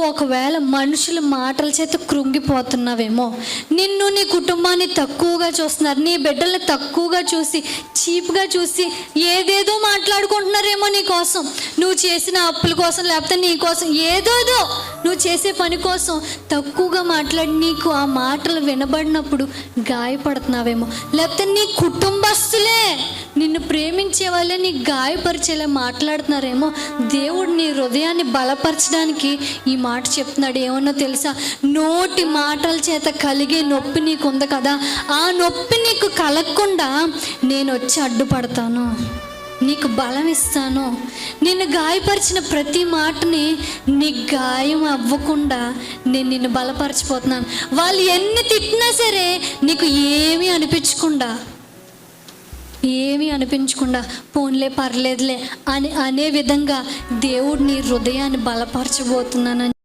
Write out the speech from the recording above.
ఒకవేళ మనుషుల మాటల చేత కృంగిపోతున్నావేమో, నిన్ను నీ కుటుంబాన్ని తక్కువగా చూస్తున్నారు, నీ బిడ్డల్ని తక్కువగా చూసి చీప్గా చూసి ఏదేదో మాట్లాడుకుంటున్నారేమో నీ కోసం, నువ్వు చేసిన అప్పుల కోసం, లేకపోతే నీ కోసం ఏదోదో నువ్వు చేసే పని కోసం తక్కువగా మాట్లాడి నీకు ఆ మాటలు వినబడినప్పుడు గాయపడుతున్నావేమో, లేకపోతే నీ కుటుంబస్తులే నిన్ను ప్రేమించే వాళ్ళే నీ గాయపరిచేలా మాట్లాడుతున్నారేమో. దేవుడు నీ హృదయాన్ని బలపరచడానికి ఈ మాట చెప్తున్నాడు. ఏమన్నా తెలుసా? నోటి మాటల చేత కలిగే నొప్పి నీకు ఉంది కదా, ఆ నొప్పి నీకు కలగకుండా నేను వచ్చి అడ్డుపడతాను, నీకు బలం ఇస్తాను. నిన్ను గాయపరిచిన ప్రతి మాటని నీ గాయం అవ్వకుండా నేను నిన్ను బలపరచిపోతున్నాను. వాళ్ళు ఎన్ని తిట్టినా సరే నీకు ఏమీ అనిపించకుండా పోన్లే పర్లేదులే అనే విధంగా దేవుడు నీ హృదయాన్ని బలపరచబోతున్నానని